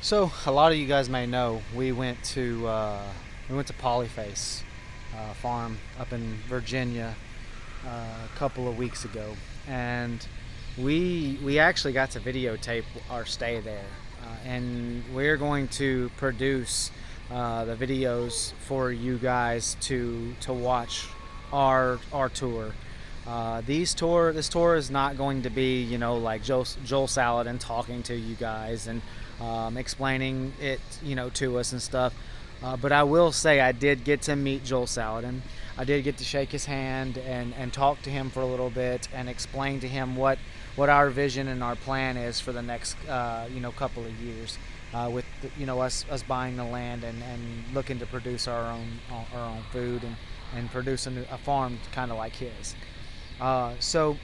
So a lot of you guys may know we went to Polyface farm up in Virginia a couple of weeks ago, and we actually got to videotape our stay there, and we're going to produce the videos for you guys to watch our tour. This tour is not going to be, like Joel Saladin talking to you guys and explaining it, to us and stuff. But I will say I did get to meet Joel Saladin. I did get to shake his hand and talk to him for a little bit and explain to him what our vision and our plan is for the next couple of years, with us buying the land and looking to produce our own food and produce a farm kind of like his. So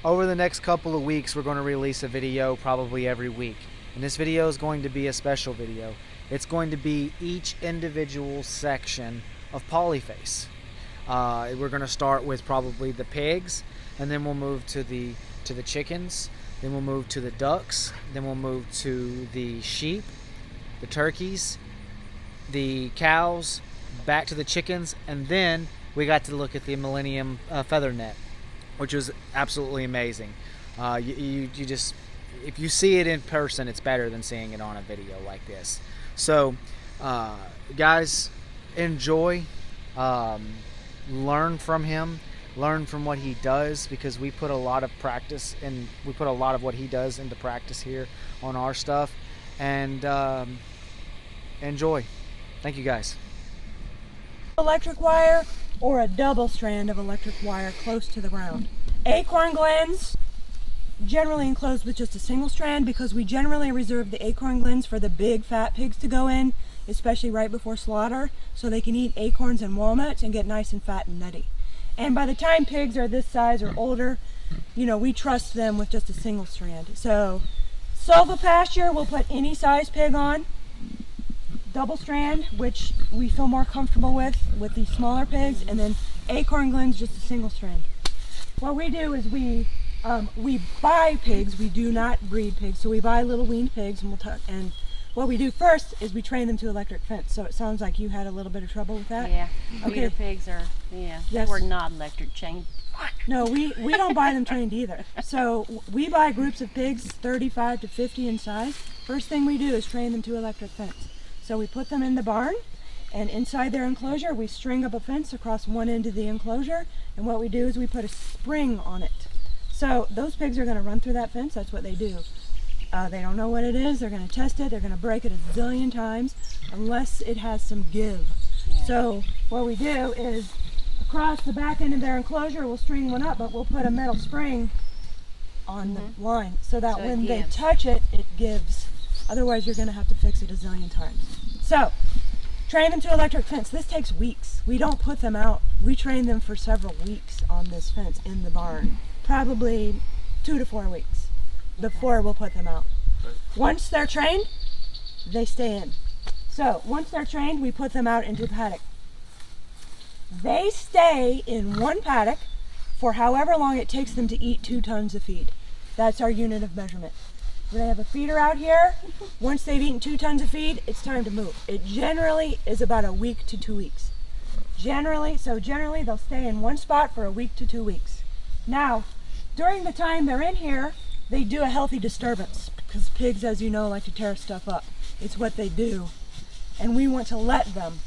over the next couple of weeks, we're going to release a video probably every week. And this video is going to be a special video. It's going to be each individual section of Polyface. We're going to start with probably the pigs, and then we'll move to the chickens, then we'll move to the ducks, then we'll move to the sheep, the turkeys, the cows, back to the chickens, and then we got to look at the Millennium feather net, which was absolutely amazing. You just, if you see it in person, it's better than seeing it on a video like this. So guys, enjoy, learn from him, learn from what he does, because we put a lot of practice and we put a lot of what he does into practice here on our stuff. And enjoy. Thank you guys. Electric wire or a double strand of electric wire close to the ground. Acorn glands generally enclosed with just a single strand, because we generally reserve the acorn glands for the big fat pigs to go in, especially right before slaughter, so they can eat acorns and walnuts and get nice and fat and nutty. And by the time pigs are this size or older, we trust them with just a single strand. So silvopasture we'll put any size pig on. Double strand, which we feel more comfortable with these smaller pigs, and then acorn glands, just a single strand. What we do is we buy pigs. We do not breed pigs, so we buy little weaned pigs, and what we do first is we train them to electric fence. So it sounds like you had a little bit of trouble with that. Yeah, okay. Breeder pigs are, they were not electric chained. No, we don't buy them trained either. So we buy groups of pigs 35 to 50 in size. First thing we do is train them to electric fence. So we put them in the barn, and inside their enclosure we string up a fence across one end of the enclosure, and what we do is we put a spring on it. So those pigs are going to run through that fence. That's what they do. They don't know what it is. They're going to test it. They're going to break it a zillion times unless it has some give. Yeah. So what we do is across the back end of their enclosure we'll string one up, but we'll put a metal spring on the line so that when they touch it, it gives. Otherwise you're going to have to fix it a zillion times. So train them to electric fence. This takes weeks. We don't put them out. We train them for several weeks on this fence in the barn. Probably 2 to 4 weeks before we'll put them out. Once they're trained, they stay in. So once they're trained, we put them out into a paddock. They stay in one paddock for however long it takes them to eat 2 tons of feed. That's our unit of measurement. They have a feeder out here. Once they've eaten 2 tons of feed, it's time to move. It generally is about a week to 2 weeks. Generally they'll stay in one spot for a week to 2 weeks. Now, during the time they're in here, they do a healthy disturbance, because pigs, as you know, like to tear stuff up. It's what they do, and we want to let them.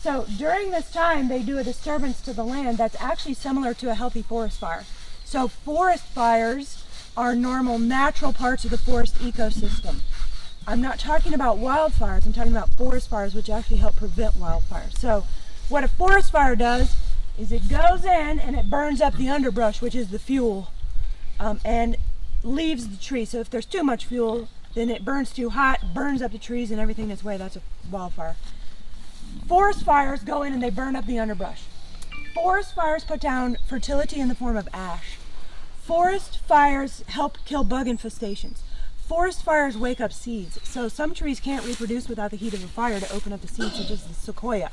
So during this time, they do a disturbance to the land that's actually similar to a healthy forest fire. So forest fires are normal, natural parts of the forest ecosystem. I'm not talking about wildfires, I'm talking about forest fires, which actually help prevent wildfires. So what a forest fire does is it goes in and it burns up the underbrush, which is the fuel, and leaves the tree. So if there's too much fuel, then it burns too hot, burns up the trees and everything in its way. That's a wildfire. Forest fires go in and they burn up the underbrush. Forest fires put down fertility in the form of ash. Forest fires help kill bug infestations. Forest fires wake up seeds. So some trees can't reproduce without the heat of a fire to open up the seeds, such as the sequoia.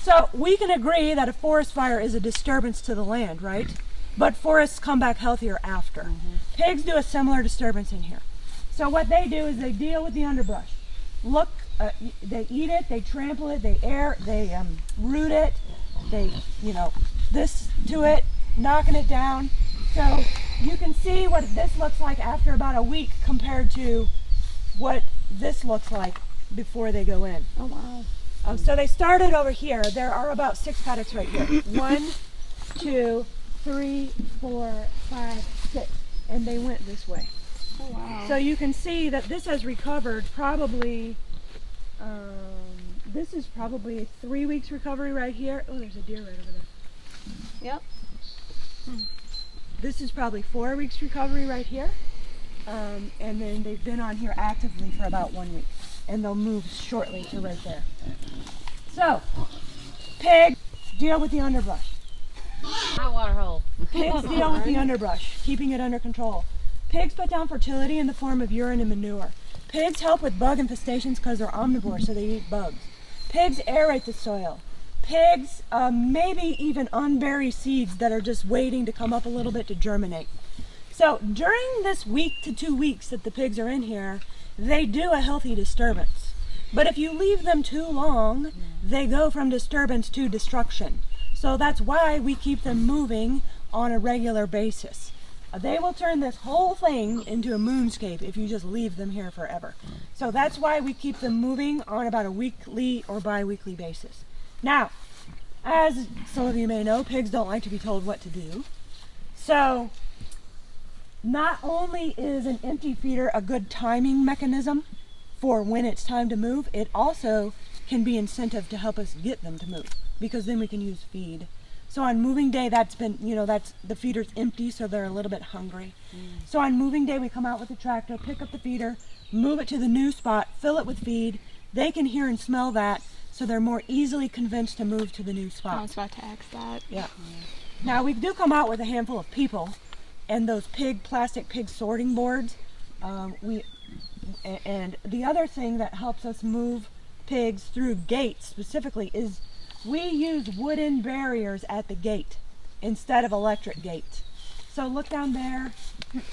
So we can agree that a forest fire is a disturbance to the land, right? But forests come back healthier after. Pigs do a similar disturbance in here. So what they do is they deal with the underbrush. look, they eat it, they trample it, they root it, they, this to it, knocking it down. So you can see what this looks like after about a week compared to what this looks like before they go in. Oh wow. So they started over here. There are about 6 paddocks right here. 1, 2, 3, 4, 5, 6. And they went this way. Oh wow. So you can see that this has recovered probably, this is probably 3 weeks recovery right here. Oh, there's a deer right over there. Yep. This is probably 4 weeks recovery right here. And then they've been on here actively for about 1 week. And they'll move shortly to right there. So, pigs deal with the underbrush. Hot water hole. Pigs deal with the underbrush, keeping it under control. Pigs put down fertility in the form of urine and manure. Pigs help with bug infestations because they're omnivores, so they eat bugs. Pigs aerate the soil. Pigs maybe even unbury seeds that are just waiting to come up a little bit to germinate. So during this week to 2 weeks that the pigs are in here, they do a healthy disturbance. But if you leave them too long, they go from disturbance to destruction. So that's why we keep them moving on a regular basis. They will turn this whole thing into a moonscape if you just leave them here forever. So that's why we keep them moving on about a weekly or bi-weekly basis. Now, as some of you may know, pigs don't like to be told what to do. So not only is an empty feeder a good timing mechanism for when it's time to move, it also can be incentive to help us get them to move, because then we can use feed. So on moving day, that's the feeder's empty, so they're a little bit hungry. So on moving day, we come out with the tractor, pick up the feeder, move it to the new spot, fill it with feed. They can hear and smell that, so they're more easily convinced to move to the new spot. I was about to ask that. Yeah. Now we do come out with a handful of people, and those plastic pig sorting boards. And the other thing that helps us move pigs through gates specifically is we use wooden barriers at the gate instead of electric gates. So look down there.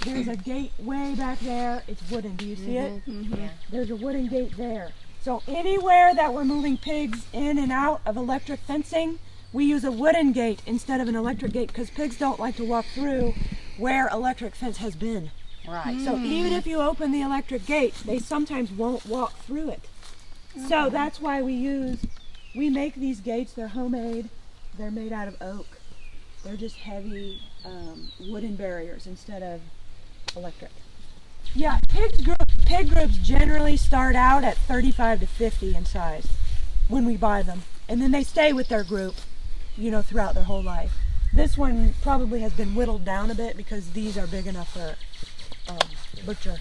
There's a gate way back there. It's wooden. Do you see it? Yeah. There's a wooden gate there. So anywhere that we're moving pigs in and out of electric fencing, we use a wooden gate instead of an electric gate, because pigs don't like to walk through where electric fence has been. Right. So even if you open the electric gate, they sometimes won't walk through it. So that's why we make these gates. They're homemade. They're made out of oak. They're just heavy wooden barriers instead of electric. Yeah, pig groups generally start out at 35 to 50 in size when we buy them. And then they stay with their group, throughout their whole life. This one probably has been whittled down a bit because these are big enough for butcher.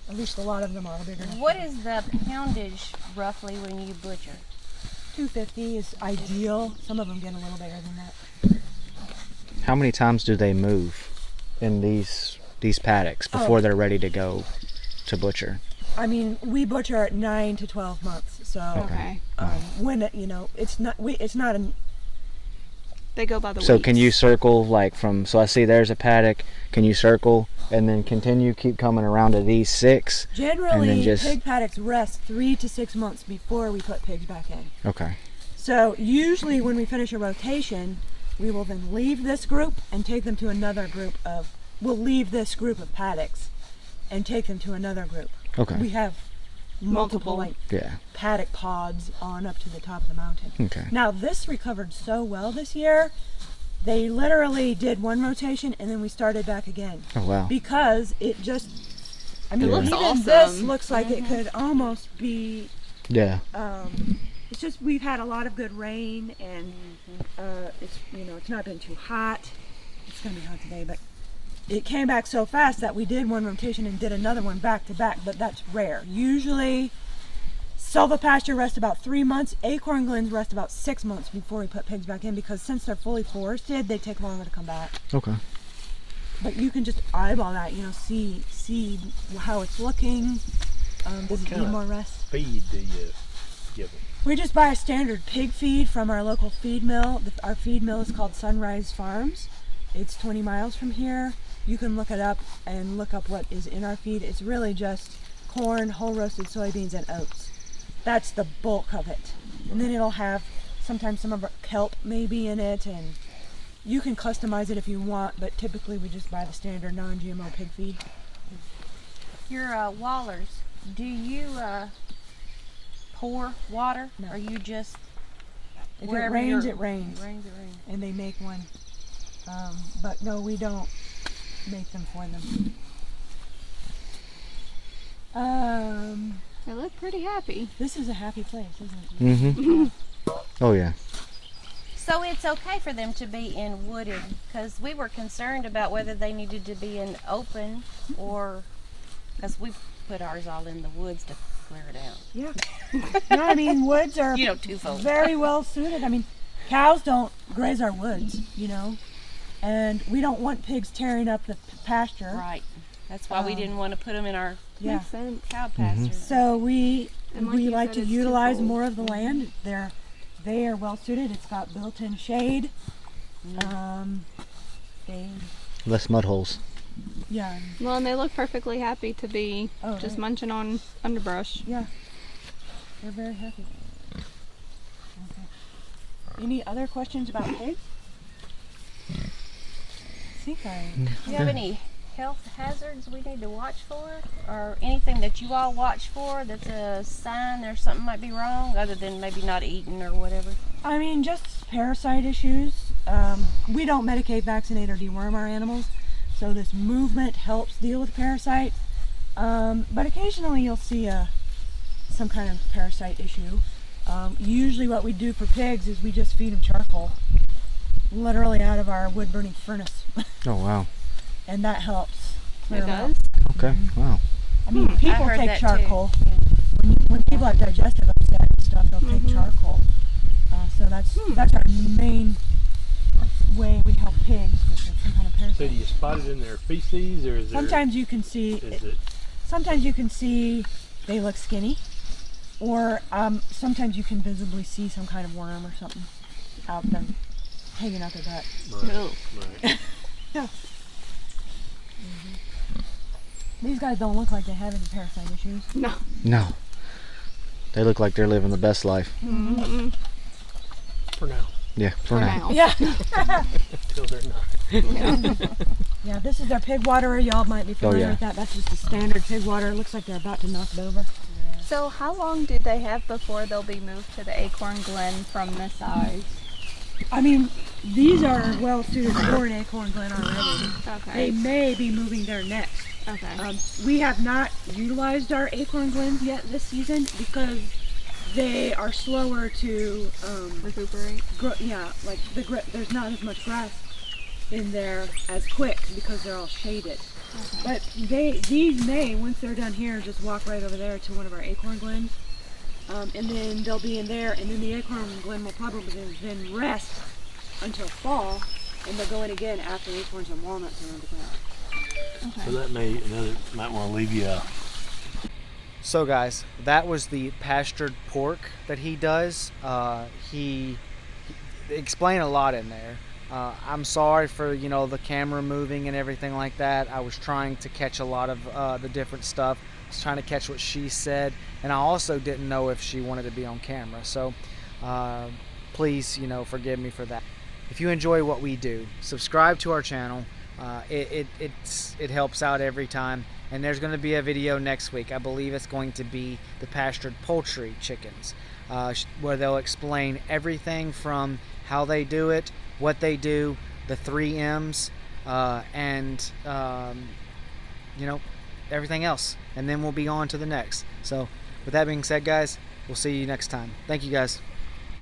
At least a lot of them are big enough. What is the poundage roughly when you butcher? 250 is ideal. Some of them get a little bigger than that. How many times do they move in these paddocks before they're ready to go to butcher? I mean, we butcher at 9 to 12 months. So Okay. when it's not an. They go by the So weeks. can you circle so I see there's a paddock, can you circle and then keep coming around to these 6? Generally, just- pig paddocks rest 3 to 6 months before we put pigs back in. Okay. So usually when we finish a rotation, we will then leave this group and take them to another group we'll leave this group of paddocks and take them to another group. Okay. We have multiple Yeah. paddock pods on up to the top of the mountain. Okay. Now this recovered so well this year, they literally did one rotation and then we started back again. Oh wow. Because it just, I mean, It looks even awesome. this looks like it could almost be, Yeah. it's just we've had a lot of good rain and it's not been too hot. It's gonna be hot today, but it came back so fast that we did one rotation and did another one back to back, but that's rare. Usually silvopasture rests about 3 months, acorn glens rest about 6 months before we put pigs back in, because since they're fully forested, they take longer to come back. Okay. But you can just eyeball that, see how it's looking. Does it need more rest? Feed do you give them? We just buy a standard pig feed from our local feed mill. Our feed mill is called Sunrise Farms. It's 20 miles from here. You can look it up and look up what is in our feed. It's really just corn, whole roasted soybeans, and oats. That's the bulk of it. And then it'll have sometimes some of our kelp maybe in it, and you can customize it if you want, but typically we just buy the standard non-GMO pig feed. Your wallers, do you pour water? No. Or you just If it wherever rains, you're- it rains, It rains, it rains. and they make one. But no, we don't make them for them. They look pretty happy. This is a happy place, isn't it? Mm-hmm. Oh yeah. So it's okay for them to be in wooded, because we were concerned about whether they needed to be in open or, because we put ours all in the woods to clear it out. Yeah. No, I mean, woods are You know, twofold. very well suited. I mean, cows don't graze our woods, you know, and we don't want pigs tearing up the pasture. Right. That's why we didn't want to put them in our Yeah. Makes sense. cow pasture. So we And like we you like said, to it's utilize twofold. more of the land. They are well suited. It's got built-in shade. They Less mud holes. yeah Well, and they look perfectly happy to be Oh, just right. munching on underbrush. yeah they're very happy. Okay. Any other questions about pigs? I think Do you have any health hazards we need to watch for, or anything that you all watch for that's a sign there's something might be wrong, other than maybe not eating or whatever? I mean, just parasite issues. We don't medicate, vaccinate, or deworm our animals, so this movement helps deal with parasite. But occasionally you'll see some kind of parasite issue. Usually what we do for pigs is we just feed them charcoal, literally out of our wood-burning furnace, Oh wow. and that helps clear It 'em out. does. Okay. Wow. I mean, people heard take that too. charcoal. When people have digestive upset and stuff, they'll take charcoal. So that's our main way we help pigs with some kind of So parasite. do you spot it in their feces, or is there? Sometimes you can see. Is it? Sometimes you can see they look skinny, or sometimes you can visibly see some kind of worm or something out there, hanging out their butt. No. Right. Yeah. These guys don't look like they have any parasite issues. No. No. They look like they're living the best life. Mm-mm. For now, Yeah. For now. Yeah. till they're not. Yeah, this is their pig waterer. Y'all might be familiar yeah. with that. That's just a standard pig water. It looks like they're about to knock it over. So how long do they have before they'll be moved to the acorn glen from this size? I mean, these are well suited for an acorn glen already. They Okay. may be moving there next. Okay. We have not utilized our acorn glens yet this season because they are slower to Recuperate. grow. Yeah, like there's not as much grass in there as quick because they're all shaded. But these may, once they're done here, just walk right over there to one of our acorn glens, and then they'll be in there, and then the acorn glen will probably then rest until fall, and they'll go in again after acorns and walnuts are on the ground. So that might want to leave you out. So guys, that was the pastured pork that he does. He explained a lot in there. I'm sorry for the camera moving and everything like that. I was trying to catch a lot of the different stuff. I was trying to catch what she said, and I also didn't know if she wanted to be on camera. So please, forgive me for that. If you enjoy what we do, subscribe to our channel. It helps out every time. And there's going to be a video next week. I believe it's going to be the pastured poultry chickens, where they'll explain everything from how they do it, what they do, the 3 M's, and everything else. And then we'll be on to the next. So with that being said, guys, we'll see you next time. Thank you, guys.